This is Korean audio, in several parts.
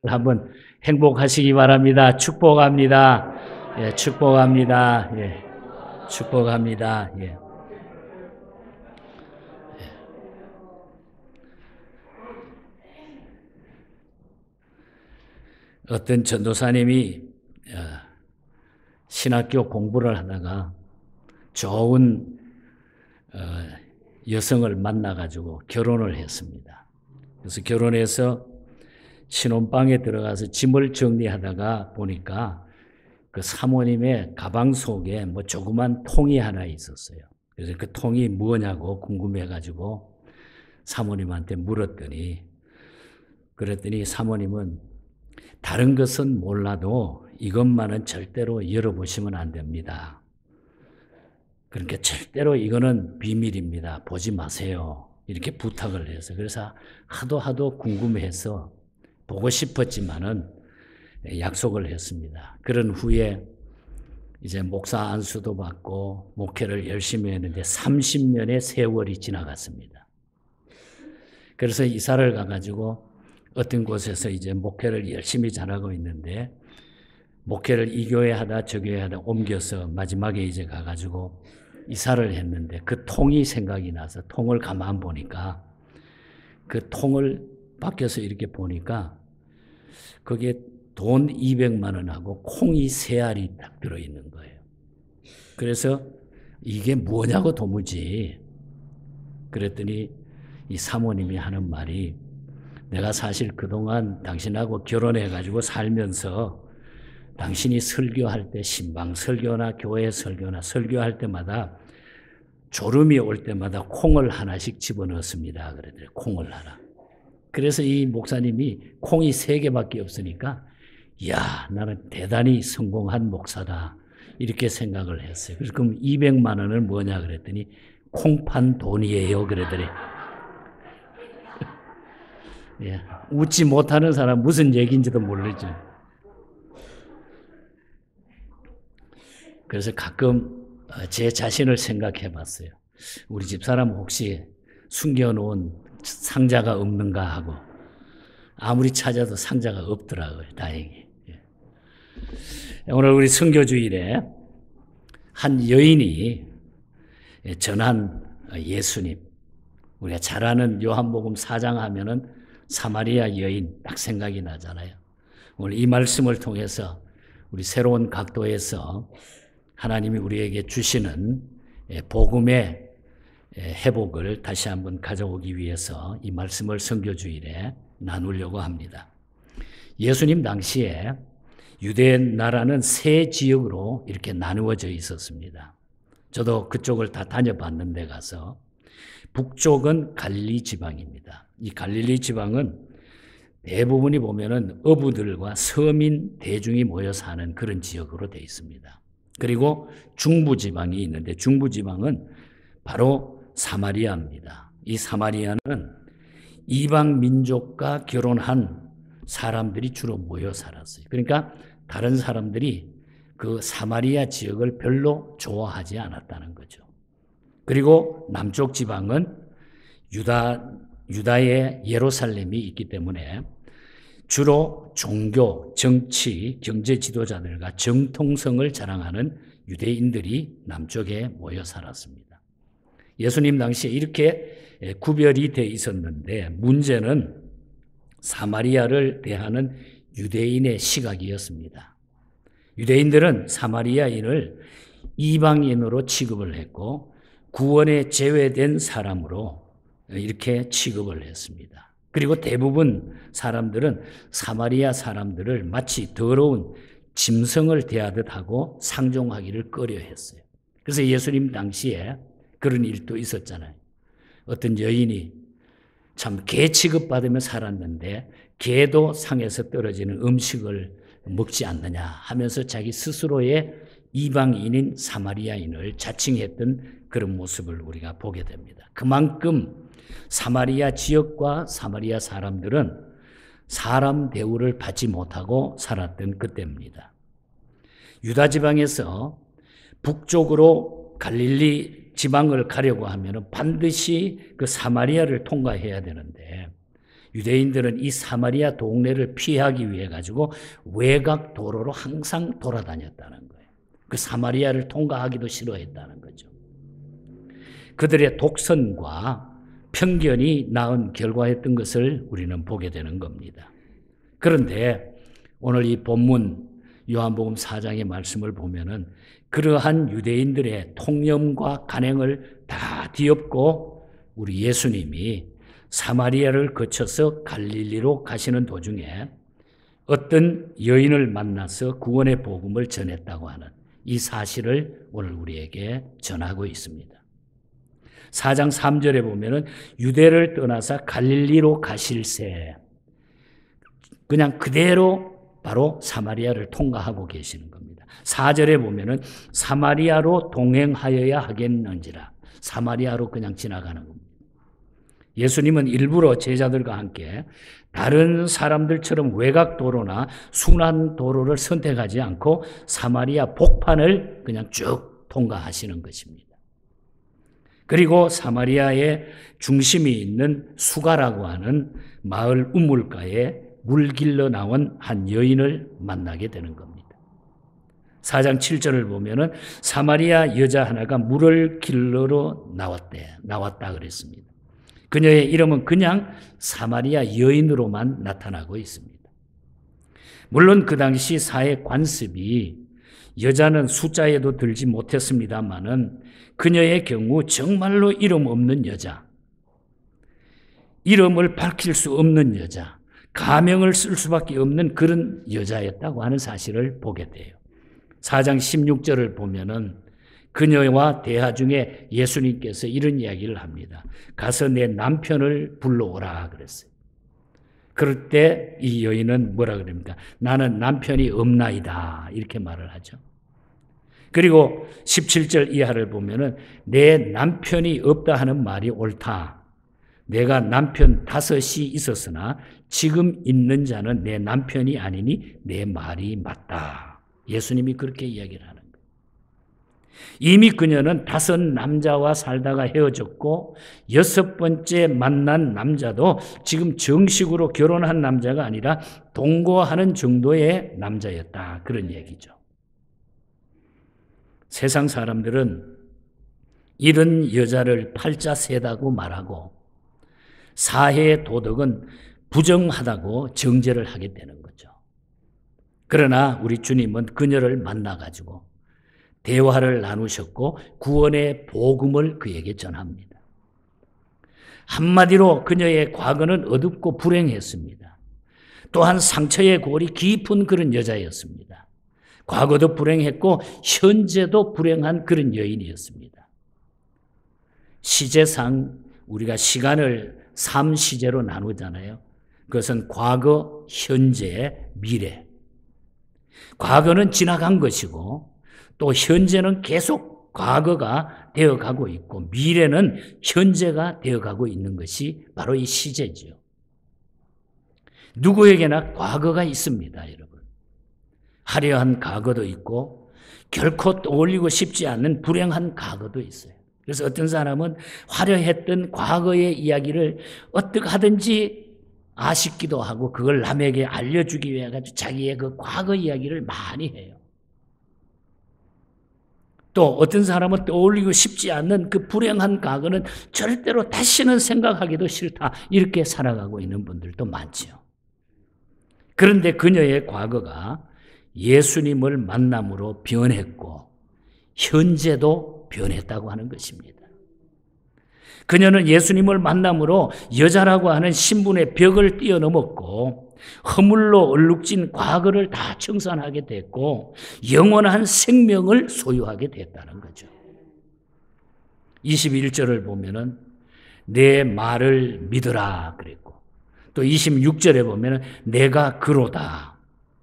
한번 행복하시기 바랍니다. 축복합니다. 예, 축복합니다. 예, 축복합니다. 예. 어떤 전도사님이 신학교 공부를 하다가 좋은 여성을 만나가지고 결혼을 했습니다. 그래서 결혼해서 신혼방에 들어가서 짐을 정리하다가 보니까 그 사모님의 가방 속에 뭐 조그만 통이 하나 있었어요. 그래서 그 통이 뭐냐고 궁금해가지고 사모님한테 물었더니, 그랬더니 사모님은 다른 것은 몰라도 이것만은 절대로 열어보시면 안 됩니다. 그러니까 절대로 이거는 비밀입니다. 보지 마세요. 이렇게 부탁을 해서. 그래서 하도 궁금해서 보고 싶었지만은 약속을 했습니다. 그런 후에 이제 목사 안수도 받고 목회를 열심히 했는데 30년의 세월이 지나갔습니다. 그래서 이사를 가가지고 어떤 곳에서 이제 목회를 열심히 잘하고 있는데, 목회를 이 교회 하다 저 교회 하다 옮겨서 마지막에 이제 가가지고 이사를 했는데 그 통이 생각이 나서 통을 가만 보니까, 그 통을 밖에서 이렇게 보니까 거기에 돈 200만 원하고 콩이 3알이 딱 들어있는 거예요. 그래서 이게 뭐냐고 도무지. 그랬더니 이 사모님이 하는 말이, 내가 사실 그동안 당신하고 결혼해가지고 살면서 당신이 설교할 때, 신방 설교나 교회 설교나 설교할 때마다 졸음이 올 때마다 콩을 하나씩 집어넣습니다. 그랬더니 콩을 하나. 그래서 이 목사님이 콩이 3개밖에 없으니까, 이야, 나는 대단히 성공한 목사다, 이렇게 생각을 했어요. 그래서 그럼 200만 원을 뭐냐 그랬더니 콩판 돈이에요. 그랬더니 예, 웃지 못하는 사람 무슨 얘기인지도 모르죠. 그래서 가끔 제 자신을 생각해 봤어요. 우리 집사람 혹시 숨겨놓은 상자가 없는가 하고, 아무리 찾아도 상자가 없더라고요. 다행히. 오늘 우리 선교주일에 한 여인이 전한 예수님, 우리가 잘 아는 요한복음 4장 하면은 사마리아 여인 딱 생각이 나잖아요. 오늘 이 말씀을 통해서 우리 새로운 각도에서 하나님이 우리에게 주시는 복음의 회복을 다시 한번 가져오기 위해서 이 말씀을 선교주일에 나누려고 합니다. 예수님 당시에 유대 나라는 3지역으로 이렇게 나누어져 있었습니다. 저도 그쪽을 다 다녀봤는데 가서, 북쪽은 갈릴리 지방입니다. 이 갈릴리 지방은 대부분이 보면은 어부들과 서민 대중이 모여 사는 그런 지역으로 되어 있습니다. 그리고 중부 지방이 있는데, 중부 지방은 바로 사마리아입니다. 이 사마리아는 이방 민족과 결혼한 사람들이 주로 모여 살았어요. 그러니까 다른 사람들이 그 사마리아 지역을 별로 좋아하지 않았다는 거죠. 그리고 남쪽 지방은 유다의 예루살렘이 있기 때문에 주로 종교, 정치, 경제 지도자들과 정통성을 자랑하는 유대인들이 남쪽에 모여 살았습니다. 예수님 당시에 이렇게 구별이 돼 있었는데, 문제는 사마리아를 대하는 유대인의 시각이었습니다. 유대인들은 사마리아인을 이방인으로 취급을 했고 구원에 제외된 사람으로 이렇게 취급을 했습니다. 그리고 대부분 사람들은 사마리아 사람들을 마치 더러운 짐승을 대하듯 하고 상종하기를 꺼려했어요. 그래서 예수님 당시에 그런 일도 있었잖아요. 어떤 여인이 참 개 취급받으며 살았는데 개도 상에서 떨어지는 음식을 먹지 않느냐 하면서 자기 스스로의 이방인인 사마리아인을 자칭했던 그런 모습을 우리가 보게 됩니다. 그만큼 사마리아 지역과 사마리아 사람들은 사람 대우를 받지 못하고 살았던 그때입니다. 유다 지방에서 북쪽으로 갈릴리 지방을 가려고 하면 반드시 그 사마리아를 통과해야 되는데, 유대인들은 이 사마리아 동네를 피하기 위해 가지고 외곽 도로로 항상 돌아다녔다는 거예요. 그 사마리아를 통과하기도 싫어했다는 거죠. 그들의 독선과 편견이 낳은 결과였던 것을 우리는 보게 되는 겁니다. 그런데 오늘 이 본문 요한복음 4장의 말씀을 보면은 그러한 유대인들의 통념과 간행을 다 뒤엎고 우리 예수님이 사마리아를 거쳐서 갈릴리로 가시는 도중에 어떤 여인을 만나서 구원의 복음을 전했다고 하는 이 사실을 오늘 우리에게 전하고 있습니다. 4장 3절에 보면은 유대를 떠나서 갈릴리로 가실새 그냥 그대로 바로 사마리아를 통과하고 계시는 겁니다. 4절에 보면은 사마리아로 동행하여야 하겠는지라 사마리아로 그냥 지나가는 겁니다. 예수님은 일부러 제자들과 함께 다른 사람들처럼 외곽도로나 순환도로를 선택하지 않고 사마리아 복판을 그냥 쭉 통과하시는 것입니다. 그리고 사마리아의 중심이 있는 수가라고 하는 마을 우물가에 물 길러 나온 한 여인을 만나게 되는 겁니다. 4장 7절을 보면은 사마리아 여자 하나가 물을 길러러 나왔다 그랬습니다. 그녀의 이름은 그냥 사마리아 여인으로만 나타나고 있습니다. 물론 그 당시 사회 관습이 여자는 숫자에도 들지 못했습니다마는 그녀의 경우 정말로 이름 없는 여자, 이름을 밝힐 수 없는 여자, 가명을 쓸 수밖에 없는 그런 여자였다고 하는 사실을 보게 돼요. 4장 16절을 보면은 그녀와 대화 중에 예수님께서 이런 이야기를 합니다. 가서 내 남편을 불러오라 그랬어요. 그럴 때 이 여인은 뭐라 그럽니까? 나는 남편이 없나이다 이렇게 말을 하죠. 그리고 17절 이하를 보면은 내 남편이 없다 하는 말이 옳다. 내가 남편 5이 있었으나 지금 있는 자는 내 남편이 아니니 내 말이 맞다. 예수님이 그렇게 이야기를 하는 거예요. 이미 그녀는 5 남자와 살다가 헤어졌고 6번째 만난 남자도 지금 정식으로 결혼한 남자가 아니라 동거하는 정도의 남자였다. 그런 얘기죠. 세상 사람들은 이런 여자를 팔자 세다고 말하고 사회의 도덕은 부정하다고 정죄를 하게 되는 거죠. 그러나 우리 주님은 그녀를 만나가지고 대화를 나누셨고 구원의 복음을 그에게 전합니다. 한마디로 그녀의 과거는 어둡고 불행했습니다. 또한 상처의 골이 깊은 그런 여자였습니다. 과거도 불행했고 현재도 불행한 그런 여인이었습니다. 시제상 우리가 시간을 3시제로 나누잖아요. 그것은 과거, 현재, 미래. 과거는 지나간 것이고 또 현재는 계속 과거가 되어가고 있고 미래는 현재가 되어가고 있는 것이 바로 이 시제죠. 누구에게나 과거가 있습니다, 여러분. 화려한 과거도 있고 결코 떠올리고 싶지 않는 불행한 과거도 있어요. 그래서 어떤 사람은 화려했던 과거의 이야기를 어떻게 하든지 아쉽기도 하고 그걸 남에게 알려주기 위해 자기의 그 과거 이야기를 많이 해요. 또 어떤 사람은 떠올리고 싶지 않는 그 불행한 과거는 절대로 다시는 생각하기도 싫다. 이렇게 살아가고 있는 분들도 많죠. 그런데 그녀의 과거가 예수님을 만남으로 변했고 현재도 변했다고 하는 것입니다. 그녀는 예수님을 만남으로 여자라고 하는 신분의 벽을 뛰어넘었고 허물로 얼룩진 과거를 다 청산하게 됐고 영원한 생명을 소유하게 됐다는 거죠. 21절을 보면은 내 말을 믿으라 그랬고 또 26절에 보면은 내가 그로다.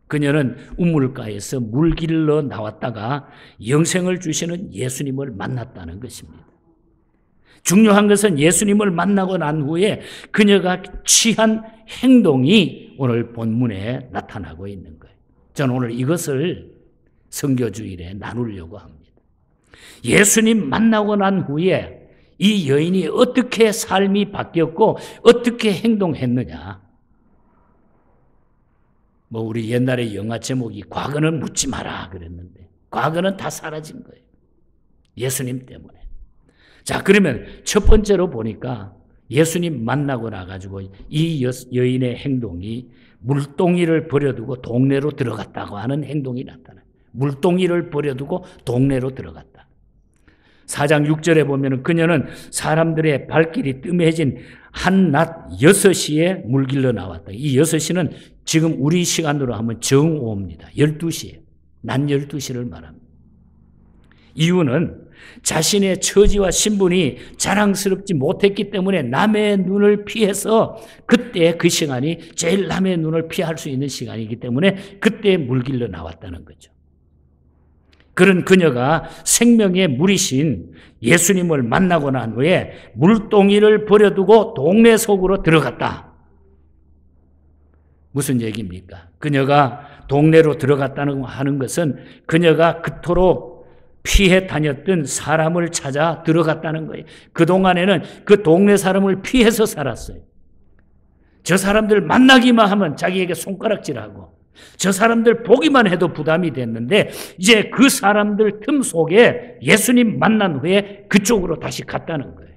그녀는 우물가에서 물 길러 나왔다가 영생을 주시는 예수님을 만났다는 것입니다. 중요한 것은 예수님을 만나고 난 후에 그녀가 취한 행동이 오늘 본문에 나타나고 있는 거예요. 저는 오늘 이것을 선교주일에 나누려고 합니다. 예수님 만나고 난 후에 이 여인이 어떻게 삶이 바뀌었고 어떻게 행동했느냐. 뭐 우리 옛날에 영화 제목이 과거는 묻지 마라 그랬는데 과거는 다 사라진 거예요. 예수님 때문에. 자, 그러면 첫 번째로 보니까 예수님 만나고 나가지고 이 여인의 행동이 물동이를 버려두고 동네로 들어갔다고 하는 행동이 나타나요. 물동이를 버려두고 동네로 들어갔다. 4장 6절에 보면 그녀는 사람들의 발길이 뜸해진 한낮 6시에 물길로 나왔다. 이 6시는 지금 우리 시간으로 하면 정오입니다. 12시에. 낮 12시를 말합니다. 이유는 자신의 처지와 신분이 자랑스럽지 못했기 때문에 남의 눈을 피해서 그때 그 시간이 제일 남의 눈을 피할 수 있는 시간이기 때문에 그때 물길로 나왔다는 거죠. 그런 그녀가 생명의 물이신 예수님을 만나고 난 후에 물동이를 버려두고 동네 속으로 들어갔다. 무슨 얘기입니까? 그녀가 동네로 들어갔다는 하는 것은 그녀가 그토록 피해 다녔던 사람을 찾아 들어갔다는 거예요. 그동안에는 그 동네 사람을 피해서 살았어요. 저 사람들 만나기만 하면 자기에게 손가락질하고 저 사람들 보기만 해도 부담이 됐는데 이제 그 사람들 틈 속에 예수님 만난 후에 그쪽으로 다시 갔다는 거예요.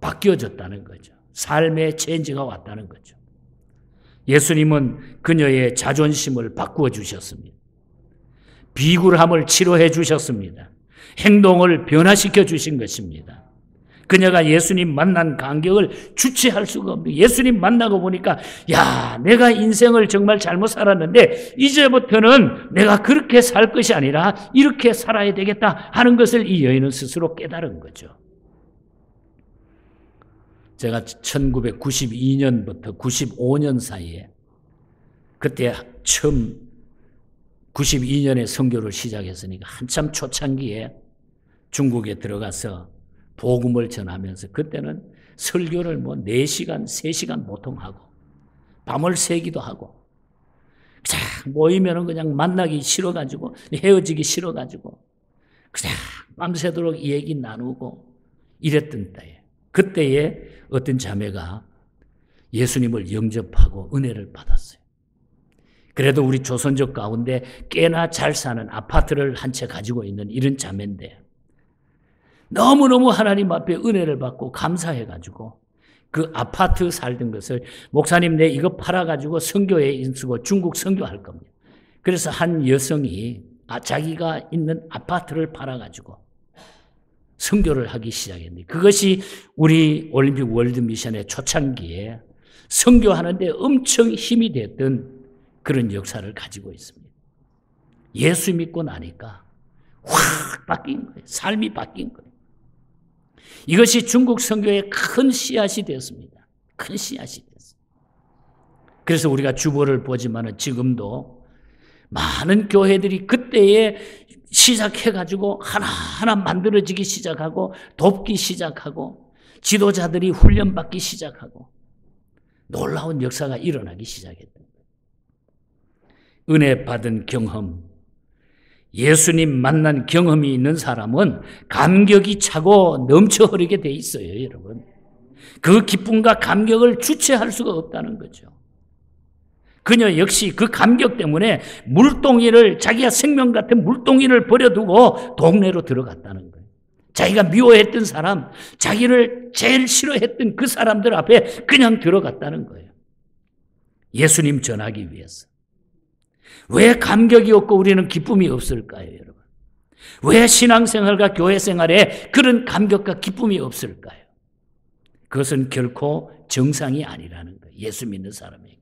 바뀌어졌다는 거죠. 삶의 체인지가 왔다는 거죠. 예수님은 그녀의 자존심을 바꾸어 주셨습니다. 비굴함을 치료해 주셨습니다. 행동을 변화시켜 주신 것입니다. 그녀가 예수님 만난 간격을 주체할 수가 없는, 예수님 만나고 보니까 야, 내가 인생을 정말 잘못 살았는데 이제부터는 내가 그렇게 살 것이 아니라 이렇게 살아야 되겠다 하는 것을 이 여인은 스스로 깨달은 거죠. 제가 1992년부터 95년 사이에 그때 처음 92년에 선교를 시작했으니까 한참 초창기에 중국에 들어가서 복음을 전하면서 그때는 설교를 뭐 4시간, 3시간 보통 하고 밤을 새기도 하고 그냥 모이면은 그냥 만나기 싫어가지고 헤어지기 싫어가지고 그냥 밤새도록 얘기 나누고 이랬던 때에 그때에 어떤 자매가 예수님을 영접하고 은혜를 받았어요. 그래도 우리 조선족 가운데 꽤나 잘 사는 아파트를 한 채 가지고 있는 이런 자매인데 너무너무 하나님 앞에 은혜를 받고 감사해가지고 그 아파트 살던 것을 목사님 내 이거 팔아가지고 선교에 인수고 중국 선교할 겁니다. 그래서 한 여성이 자기가 있는 아파트를 팔아가지고 선교를 하기 시작했는데 그것이 우리 올림픽 월드미션의 초창기에 선교하는데 엄청 힘이 됐던 그런 역사를 가지고 있습니다. 예수 믿고 나니까 확 바뀐 거예요. 삶이 바뀐 거예요. 이것이 중국 선교의 큰 씨앗이 되었습니다. 큰 씨앗이 되었습니다. 그래서 우리가 주보를 보지만 지금도 많은 교회들이 그때에 시작해가지고 하나하나 만들어지기 시작하고 돕기 시작하고 지도자들이 훈련받기 시작하고 놀라운 역사가 일어나기 시작했던 거예요. 은혜 받은 경험, 예수님 만난 경험이 있는 사람은 감격이 차고 넘쳐 흐르게 돼 있어요, 여러분. 그 기쁨과 감격을 주체할 수가 없다는 거죠. 그녀 역시 그 감격 때문에 물동이를, 자기가 생명 같은 물동이를 버려두고 동네로 들어갔다는 거예요. 자기가 미워했던 사람, 자기를 제일 싫어했던 그 사람들 앞에 그냥 들어갔다는 거예요. 예수님 전하기 위해서. 왜 감격이 없고 우리는 기쁨이 없을까요, 여러분? 왜 신앙생활과 교회생활에 그런 감격과 기쁨이 없을까요? 그것은 결코 정상이 아니라는 거예요, 예수 믿는 사람에게.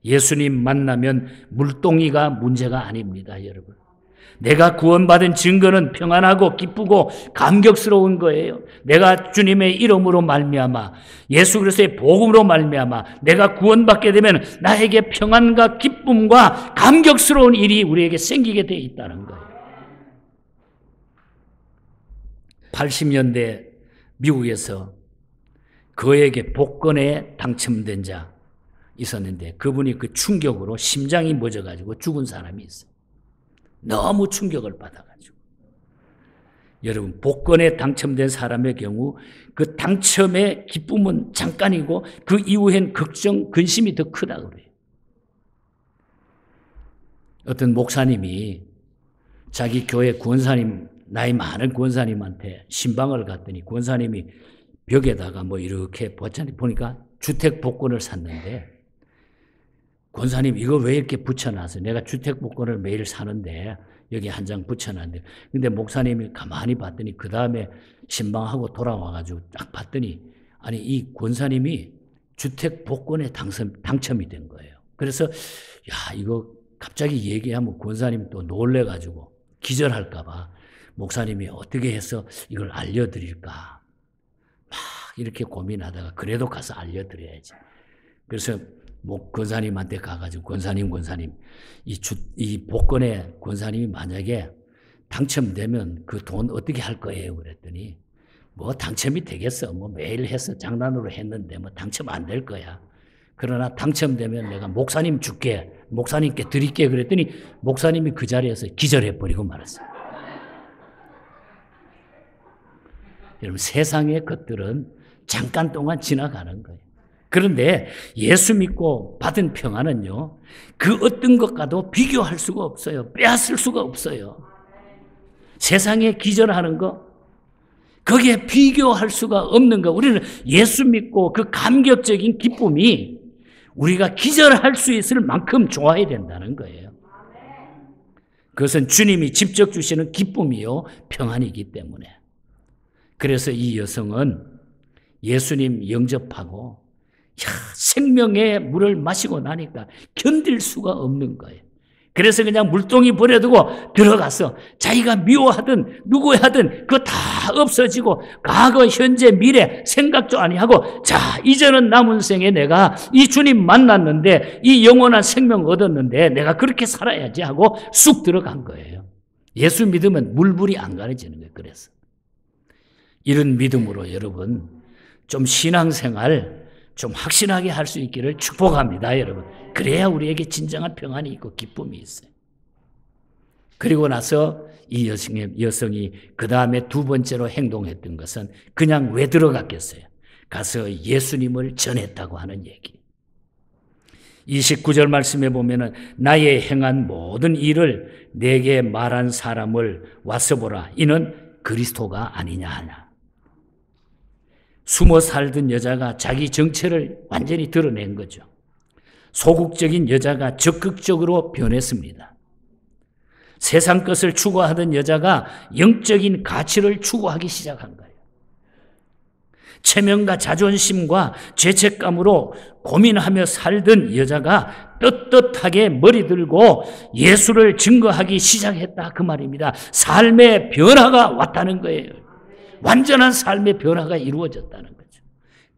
예수님 만나면 물동이가 문제가 아닙니다, 여러분. 내가 구원받은 증거는 평안하고 기쁘고 감격스러운 거예요. 내가 주님의 이름으로 말미암아 예수 그리스도의 복음으로 말미암아 내가 구원받게 되면 나에게 평안과 기쁨과 감격스러운 일이 우리에게 생기게 돼 있다는 거예요. 80년대 미국에서 그에게 복권에 당첨된 자 있었는데 그분이 그 충격으로 심장이 멎어가지고 죽은 사람이 있어요. 너무 충격을 받아가지고. 여러분, 복권에 당첨된 사람의 경우 그 당첨의 기쁨은 잠깐이고 그 이후엔 걱정, 근심이 더 크다고 그래요. 어떤 목사님이 자기 교회 권사님, 나이 많은 권사님한테 신방을 갔더니 권사님이 벽에다가 뭐 이렇게 보니까 주택 복권을 샀는데, 권사님 이거 왜 이렇게 붙여놨어? 내가 주택 복권을 매일 사는데 여기 한 장 붙여놨는데, 근데 목사님이 가만히 봤더니 그 다음에 신방하고 돌아와가지고 딱 봤더니, 아니 이 권사님이 주택 복권에 당첨이 된 거예요. 그래서 야, 이거 갑자기 얘기하면 권사님 또 놀래가지고 기절할까봐 목사님이 어떻게 해서 이걸 알려드릴까 막 이렇게 고민하다가 그래도 가서 알려드려야지. 그래서 권사님한테 가가지고 권사님 이 복권에 권사님이 만약에 당첨되면 그 돈 어떻게 할 거예요? 그랬더니 뭐 당첨이 되겠어. 뭐 매일 해서 장난으로 했는데 뭐 당첨 안 될 거야. 그러나 당첨되면 내가 목사님 줄게. 목사님께 드릴게. 그랬더니 목사님이 그 자리에서 기절해버리고 말았어요. 여러분, 세상의 것들은 잠깐 동안 지나가는 거예요. 그런데 예수 믿고 받은 평안은요, 그 어떤 것과도 비교할 수가 없어요. 빼앗을 수가 없어요. 세상에 기절하는 거, 거기에 비교할 수가 없는 거. 우리는 예수 믿고 그 감격적인 기쁨이 우리가 기절할 수 있을 만큼 좋아야 된다는 거예요. 그것은 주님이 직접 주시는 기쁨이요, 평안이기 때문에. 그래서 이 여성은 예수님 영접하고 생명의 물을 마시고 나니까 견딜 수가 없는 거예요. 그래서 그냥 물동이 버려두고 들어가서 자기가 미워하든 누구하든 그거 다 없어지고 과거, 현재, 미래 생각도 아니하고, 자, 이제는 남은 생에 내가 이 주님 만났는데 이 영원한 생명 얻었는데 내가 그렇게 살아야지 하고 쑥 들어간 거예요. 예수 믿으면 물불이 안 가려지는 거예요. 그래서 이런 믿음으로 여러분 좀 신앙생활 좀 확신하게 할 수 있기를 축복합니다, 여러분. 그래야 우리에게 진정한 평안이 있고 기쁨이 있어요. 그리고 나서 이 여성이 그 다음에 두 번째로 행동했던 것은 그냥 왜 들어갔겠어요? 가서 예수님을 전했다고 하는 얘기. 29절 말씀에 보면은 나의 행한 모든 일을 내게 말한 사람을 와서 보라. 이는 그리스도가 아니냐 하냐. 숨어 살던 여자가 자기 정체를 완전히 드러낸 거죠. 소극적인 여자가 적극적으로 변했습니다. 세상 것을 추구하던 여자가 영적인 가치를 추구하기 시작한 거예요. 체면과 자존심과 죄책감으로 고민하며 살던 여자가 떳떳하게 머리 들고 예수를 증거하기 시작했다, 그 말입니다. 삶의 변화가 왔다는 거예요. 완전한 삶의 변화가 이루어졌다는 거죠.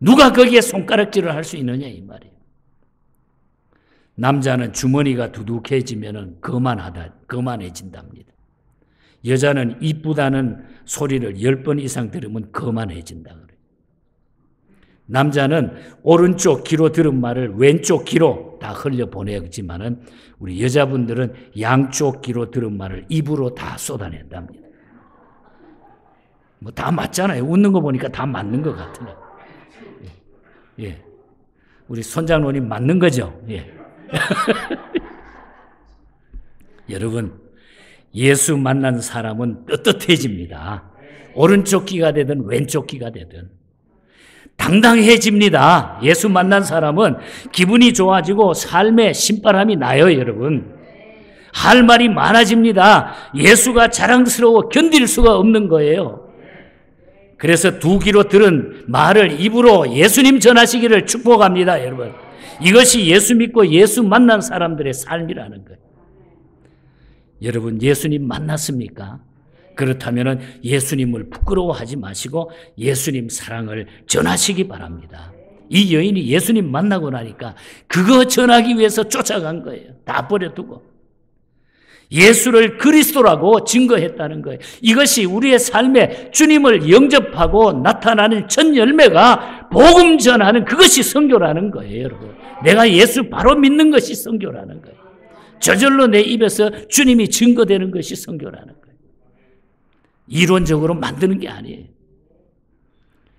누가 거기에 손가락질을 할 수 있느냐 이 말이에요. 남자는 주머니가 두둑해지면 거만해진답니다. 여자는 이쁘다는 소리를 10번 이상 들으면 거만해진다 그래요. 남자는 오른쪽 귀로 들은 말을 왼쪽 귀로 다 흘려보내지만은 우리 여자분들은 양쪽 귀로 들은 말을 입으로 다 쏟아낸답니다. 뭐 다 맞잖아요. 웃는 거 보니까 다 맞는 것 같아요. 예. 우리 손장로님 맞는 거죠? 예. 여러분, 예수 만난 사람은 떳떳해집니다. 오른쪽 귀가 되든 왼쪽 귀가 되든 당당해집니다. 예수 만난 사람은 기분이 좋아지고 삶에 신바람이 나요, 여러분. 할 말이 많아집니다. 예수가 자랑스러워 견딜 수가 없는 거예요. 그래서 두 귀로 들은 말을 입으로 예수님 전하시기를 축복합니다, 여러분. 이것이 예수 믿고 예수 만난 사람들의 삶이라는 거예요. 여러분, 예수님 만났습니까? 그렇다면 예수님을 부끄러워하지 마시고 예수님 사랑을 전하시기 바랍니다. 이 여인이 예수님 만나고 나니까 그거 전하기 위해서 쫓아간 거예요. 다 버려두고. 예수를 그리스도라고 증거했다는 거예요. 이것이 우리의 삶에 주님을 영접하고 나타나는 첫 열매가 복음 전하는 그것이 선교라는 거예요, 여러분. 내가 예수 바로 믿는 것이 선교라는 거예요. 저절로 내 입에서 주님이 증거되는 것이 선교라는 거예요. 이론적으로 만드는 게 아니에요.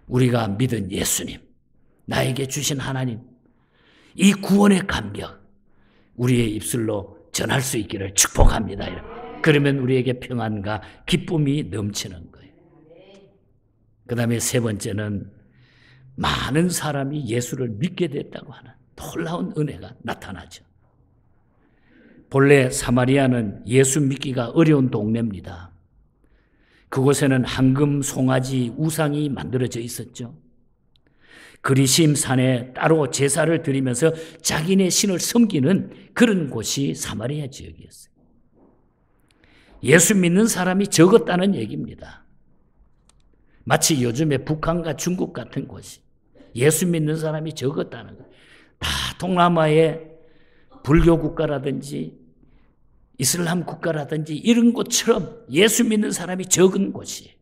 우리가 믿은 예수님, 나에게 주신 하나님, 이 구원의 감격, 우리의 입술로 전할 수 있기를 축복합니다. 그러면 우리에게 평안과 기쁨이 넘치는 거예요. 그 다음에 세 번째는 많은 사람이 예수를 믿게 됐다고 하는 놀라운 은혜가 나타나죠. 본래 사마리아는 예수 믿기가 어려운 동네입니다. 그곳에는 황금, 송아지, 우상이 만들어져 있었죠. 그리심 산에 따로 제사를 드리면서 자기네 신을 섬기는 그런 곳이 사마리아 지역이었어요. 예수 믿는 사람이 적었다는 얘기입니다. 마치 요즘에 북한과 중국 같은 곳이 예수 믿는 사람이 적었다는 거예요. 다 동남아의 불교 국가라든지 이슬람 국가라든지 이런 곳처럼 예수 믿는 사람이 적은 곳이에요.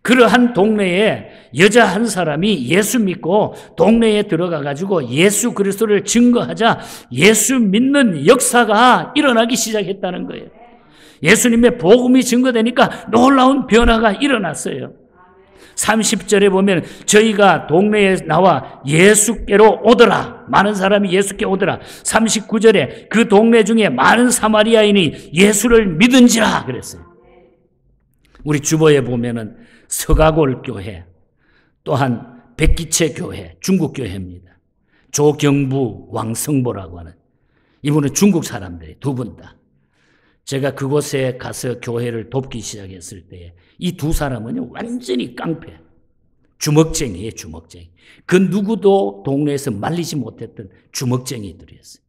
그러한 동네에 여자 한 사람이 예수 믿고 동네에 들어가 가지고 예수 그리스도를 증거하자 예수 믿는 역사가 일어나기 시작했다는 거예요. 예수님의 복음이 증거되니까 놀라운 변화가 일어났어요. 30절에 보면 저희가 동네에 나와 예수께로 오더라. 많은 사람이 예수께 오더라. 39절에 그 동네 중에 많은 사마리아인이 예수를 믿은지라 그랬어요. 우리 주보에 보면은 서가골 교회, 또한 백기채 교회, 중국 교회입니다. 조경부, 왕성보라고 하는 이분은 중국 사람들이 두 분 다. 제가 그곳에 가서 교회를 돕기 시작했을 때 이 두 사람은 완전히 깡패, 주먹쟁이에요, 주먹쟁이. 그 누구도 동네에서 말리지 못했던 주먹쟁이들이었어요.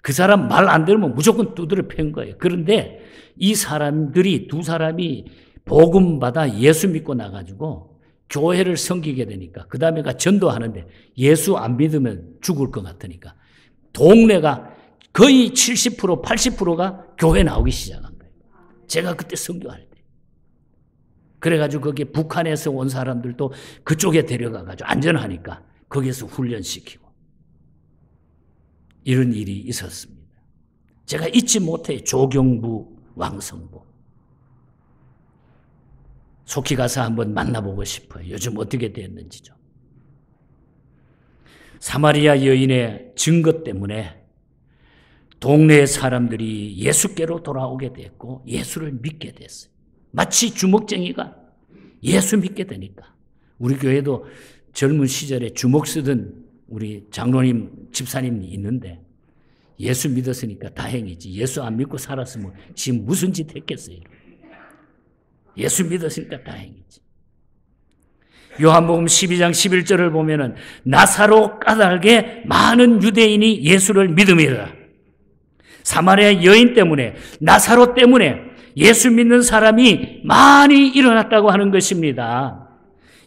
그 사람 말 안 들으면 무조건 두드려 팬 거예요. 그런데 이 사람들이, 두 사람이 복음 받아 예수 믿고 나가지고 교회를 섬기게 되니까 그 다음에가 전도하는데 예수 안 믿으면 죽을 것 같으니까 동네가 거의 70%, 80%가 교회 나오기 시작한 거예요. 제가 그때 선교할 때. 그래가지고 거기 북한에서 온 사람들도 그쪽에 데려가가지고 안전하니까 거기에서 훈련시키고 이런 일이 있었습니다. 제가 잊지 못해요. 조경부, 왕성부. 속히 가서 한번 만나보고 싶어요. 요즘 어떻게 됐는지죠. 사마리아 여인의 증거 때문에 동네 사람들이 예수께로 돌아오게 됐고 예수를 믿게 됐어요. 마치 주먹쟁이가 예수 믿게 되니까. 우리 교회도 젊은 시절에 주먹 쓰던 우리 장로님, 집사님이 있는데 예수 믿었으니까 다행이지. 예수 안 믿고 살았으면 지금 무슨 짓 했겠어요. 예수 믿었으니까 다행이지. 요한복음 12장 11절을 보면은 나사로 까닭에 많은 유대인이 예수를 믿음이라. 사마리아 여인 때문에, 나사로 때문에 예수 믿는 사람이 많이 일어났다고 하는 것입니다.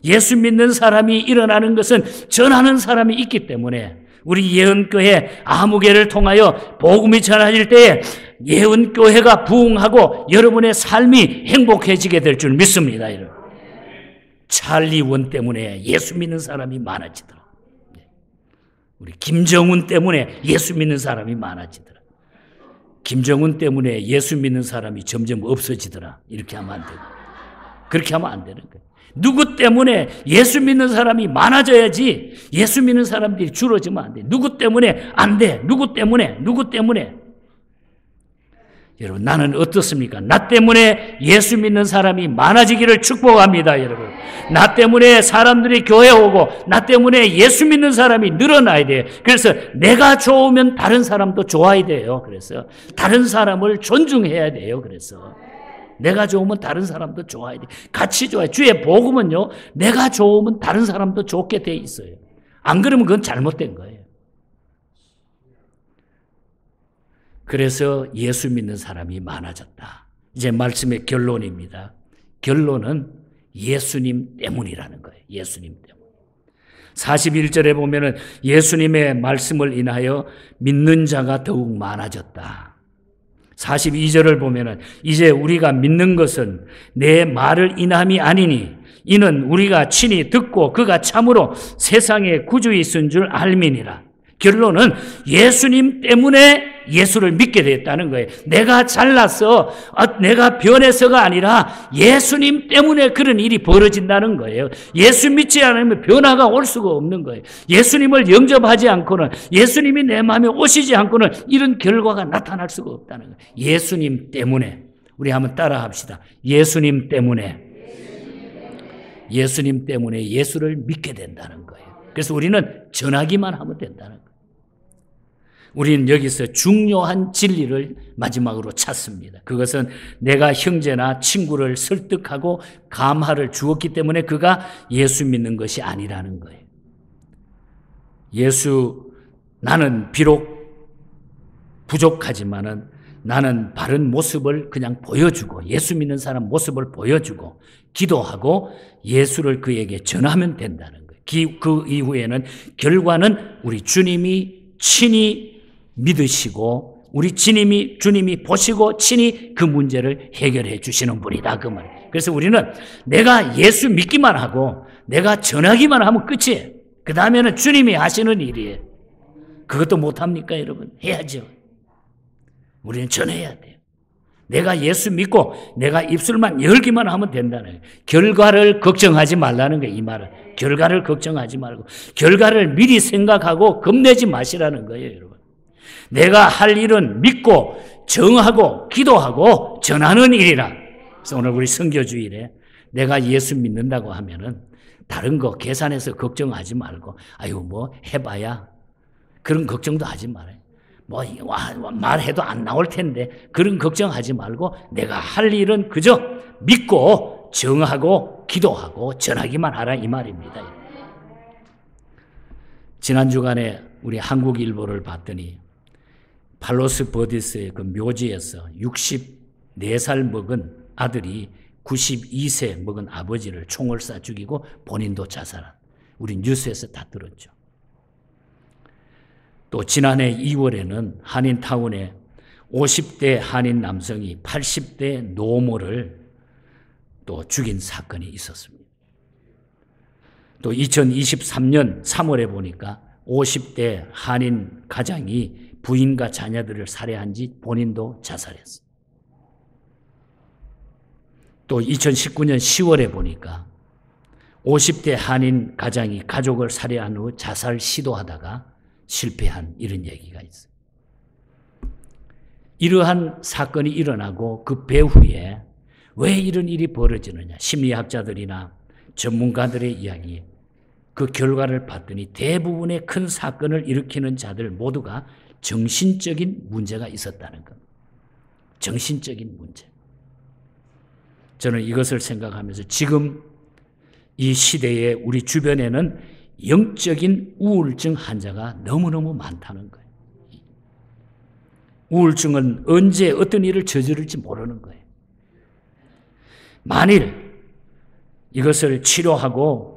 예수 믿는 사람이 일어나는 것은 전하는 사람이 있기 때문에 우리 예언교회 아무개를 통하여 복음이 전해질 때에 예언교회가 부흥하고 여러분의 삶이 행복해지게 될 줄 믿습니다. 찰리 원 때문에 예수 믿는 사람이 많아지더라. 우리 김정은 때문에 예수 믿는 사람이 많아지더라. 김정은 때문에 예수 믿는 사람이 점점 없어지더라. 이렇게 하면 안 되고. 그렇게 하면 안 되는 거예요. 누구 때문에 예수 믿는 사람이 많아져야지 예수 믿는 사람들이 줄어지면 안 돼. 누구 때문에 안 돼. 누구 때문에. 여러분, 나는 어떻습니까? 나 때문에 예수 믿는 사람이 많아지기를 축복합니다, 여러분. 나 때문에 사람들이 교회 오고 나 때문에 예수 믿는 사람이 늘어나야 돼요. 그래서 내가 좋으면 다른 사람도 좋아야 돼요. 그래서 다른 사람을 존중해야 돼요. 그래서 내가 좋으면 다른 사람도 좋아야 돼. 같이 좋아해. 주의 복음은요, 내가 좋으면 다른 사람도 좋게 돼 있어요. 안 그러면 그건 잘못된 거예요. 그래서 예수 믿는 사람이 많아졌다. 이제 말씀의 결론입니다. 결론은 예수님 때문이라는 거예요. 예수님 때문. 41절에 보면은 예수님의 말씀을 인하여 믿는 자가 더욱 많아졌다. 42절을 보면은 이제 우리가 믿는 것은 내 말을 인함이 아니니 이는 우리가 친히 듣고 그가 참으로 세상에 구주이 있은 줄 알미니라. 결론은 예수님 때문에 예수를 믿게 됐다는 거예요. 내가 잘나서 내가 변해서가 아니라 예수님 때문에 그런 일이 벌어진다는 거예요. 예수 믿지 않으면 변화가 올 수가 없는 거예요. 예수님을 영접하지 않고는, 예수님이 내 마음에 오시지 않고는 이런 결과가 나타날 수가 없다는 거예요. 예수님 때문에. 우리 한번 따라 합시다. 예수님 때문에. 예수님 때문에 예수를 믿게 된다는 거예요. 그래서 우리는 전하기만 하면 된다는 거예요. 우리는 여기서 중요한 진리를 마지막으로 찾습니다. 그것은 내가 형제나 친구를 설득하고 감화를 주었기 때문에 그가 예수 믿는 것이 아니라는 거예요. 나는 비록 부족하지만은 나는 바른 모습을 그냥 보여주고, 예수 믿는 사람 모습을 보여주고 기도하고 예수를 그에게 전하면 된다는 거예요. 그 이후에는 결과는 우리 주님이 친히 믿으시고 우리 주님이 보시고 친히 그 문제를 해결해 주시는 분이다, 그 말. 그래서 우리는 내가 예수 믿기만 하고 내가 전하기만 하면 끝이에요. 그 다음에는 주님이 하시는 일이에요. 그것도 못합니까, 여러분? 해야죠. 우리는 전해야 돼요. 내가 예수 믿고 내가 입술만 열기만 하면 된다는 거예요. 결과를 걱정하지 말라는 거예요, 이 말은. 결과를 걱정하지 말고 결과를 미리 생각하고 겁내지 마시라는 거예요, 여러분. 내가 할 일은 믿고 정하고 기도하고 전하는 일이라. 그래서 오늘 우리 선교주일에 내가 예수 믿는다고 하면은 다른 거 계산해서 걱정하지 말고 뭐 해봐야 그런 걱정도 하지 말아요. 말해도 안 나올 텐데 그런 걱정하지 말고 내가 할 일은 그저 믿고 정하고 기도하고 전하기만 하라, 이 말입니다. 지난 주간에 우리 한국일보를 봤더니 팔로스 버디스의 그 묘지에서 64살 먹은 아들이 92세 먹은 아버지를 총을 쏴 죽이고 본인도 자살한, 우리 뉴스에서 다 들었죠. 또 지난해 2월에는 한인타운에 50대 한인 남성이 80대 노모를 또 죽인 사건이 있었습니다. 또 2023년 3월에 보니까 50대 한인 가장이 부인과 자녀들을 살해한 지 본인도 자살했어요. 또 2019년 10월에 보니까 50대 한인 가장이 가족을 살해한 후 자살 시도하다가 실패한, 이런 얘기가 있어요. 이러한 사건이 일어나고 그 배후에 왜 이런 일이 벌어지느냐, 심리학자들이나 전문가들의 이야기, 그 결과를 봤더니 대부분의 큰 사건을 일으키는 자들 모두가 정신적인 문제가 있었다는 것. 정신적인 문제. 저는 이것을 생각하면서 지금 이 시대에 우리 주변에는 영적인 우울증 환자가 너무너무 많다는 거예요. 우울증은 언제 어떤 일을 저지를지 모르는 거예요. 만일 이것을 치료하고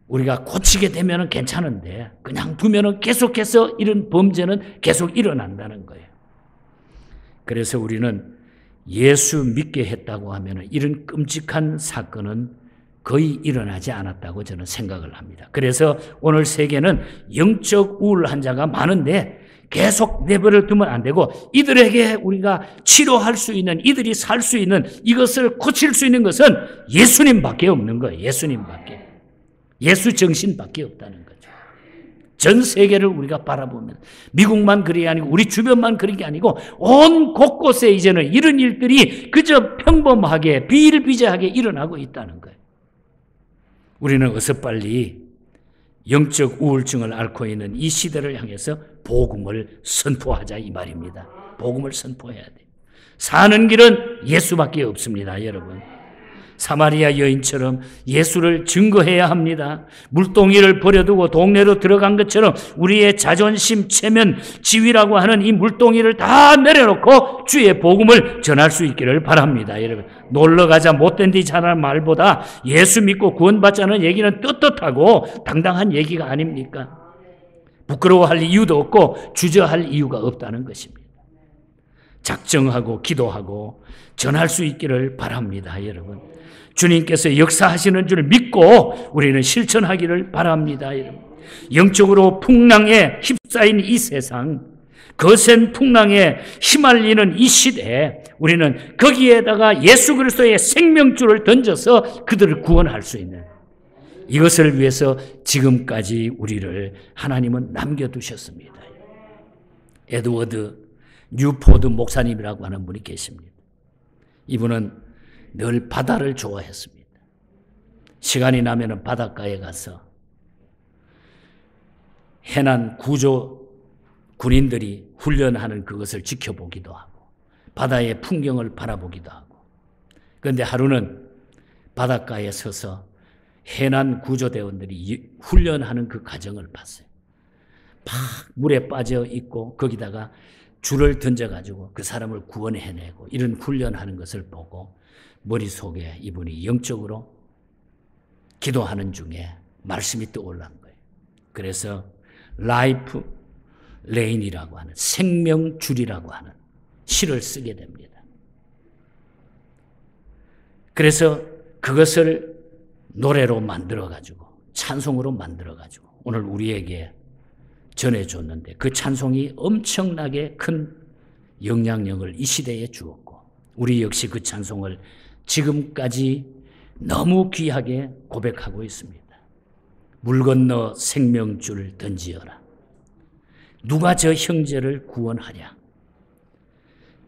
우리가 고치게 되면 괜찮은데 그냥 두면 계속해서 이런 범죄는 계속 일어난다는 거예요. 그래서 우리는 예수 믿게 했다고 하면 이런 끔찍한 사건은 거의 일어나지 않았다고 저는 생각을 합니다. 그래서 오늘 세계는 영적 우울 환자가 많은데 계속 내버려 두면 안 되고 이들에게 우리가 치료할 수 있는, 이들이 살 수 있는, 이것을 고칠 수 있는 것은 예수님밖에 없는 거예요. 예수님밖에. 예수 정신밖에 없다는 거죠. 전 세계를 우리가 바라보면 미국만 그런 게 아니고 우리 주변만 그런 게 아니고 온 곳곳에 이제는 이런 일들이 그저 평범하게 비일비재하게 일어나고 있다는 거예요. 우리는 어서 빨리 영적 우울증을 앓고 있는 이 시대를 향해서 복음을 선포하자, 이 말입니다. 복음을 선포해야 돼요. 사는 길은 예수밖에 없습니다, 여러분. 사마리아 여인처럼 예수를 증거해야 합니다. 물동이를 버려두고 동네로 들어간 것처럼 우리의 자존심, 체면, 지위라고 하는 이 물동이를 다 내려놓고 주의 복음을 전할 수 있기를 바랍니다. 여러분, 놀러가자 못된 데 잘하는 말보다 예수 믿고 구원받자는 얘기는 떳떳하고 당당한 얘기가 아닙니까? 부끄러워할 이유도 없고 주저할 이유가 없다는 것입니다. 작정하고 기도하고 전할 수 있기를 바랍니다, 여러분. 주님께서 역사하시는 줄 믿고 우리는 실천하기를 바랍니다, 여러분. 영적으로 풍랑에 휩싸인 이 세상, 거센 풍랑에 휘말리는 이 시대에 우리는 거기에다가 예수 그리스도의 생명줄을 던져서 그들을 구원할 수 있는, 이것을 위해서 지금까지 우리를 하나님은 남겨두셨습니다. 에드워드 뉴포드 목사님이라고 하는 분이 계십니다. 이분은 늘 바다를 좋아했습니다. 시간이 나면 바닷가에 가서 해난 구조 군인들이 훈련하는 그것을 지켜보기도 하고 바다의 풍경을 바라보기도 하고, 그런데 하루는 바닷가에 서서 해난 구조대원들이 훈련하는 그 과정을 봤어요. 막 물에 빠져 있고 거기다가 줄을 던져가지고 그 사람을 구원해내고 이런 훈련하는 것을 보고 머릿속에 이분이 영적으로 기도하는 중에 말씀이 떠올란 거예요. 그래서 라이프 레인이라고 하는, 생명줄이라고 하는 시를 쓰게 됩니다. 그래서 그것을 노래로 만들어가지고, 찬송으로 만들어가지고 오늘 우리에게 전해줬는데, 그 찬송이 엄청나게 큰 영향력을 이 시대에 주었고, 우리 역시 그 찬송을 지금까지 너무 귀하게 고백하고 있습니다. 물 건너 생명줄 던지어라. 누가 저 형제를 구원하랴.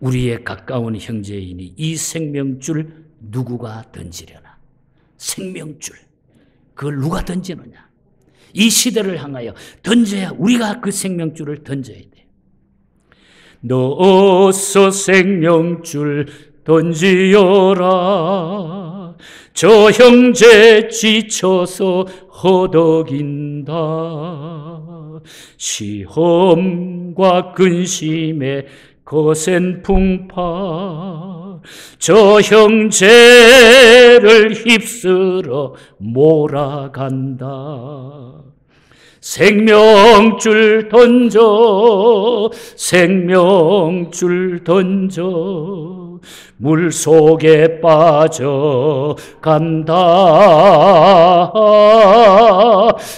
우리의 가까운 형제이니 이 생명줄 누구가 던지려나. 생명줄, 그걸 누가 던지느냐. 이 시대를 향하여 던져야, 우리가 그 생명줄을 던져야 돼. 너어서 생명줄 던지어라. 저 형제 지쳐서 허덕인다. 시험과 근심에 거센 풍파, 저 형제를 휩쓸어 몰아간다. 생명줄 던져, 생명줄 던져, 물속에 빠져간다.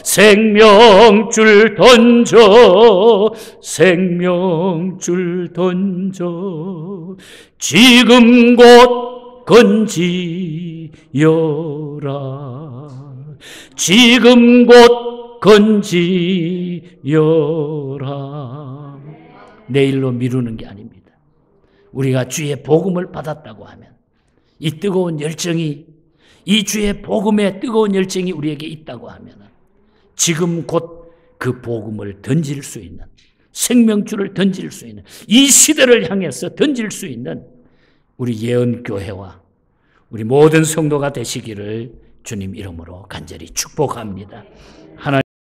생명줄 던져, 생명줄 던져, 지금 곧 건지여라. 지금 곧 건지여라. 내일로 미루는 게 아닙니다. 우리가 주의 복음을 받았다고 하면 이 뜨거운 열정이, 이 주의 복음의 뜨거운 열정이 우리에게 있다고 하면 지금 곧 그 복음을 던질 수 있는, 생명줄을 던질 수 있는, 이 시대를 향해서 던질 수 있는 우리 예언교회와 우리 모든 성도가 되시기를 주님 이름으로 간절히 축복합니다. 하나님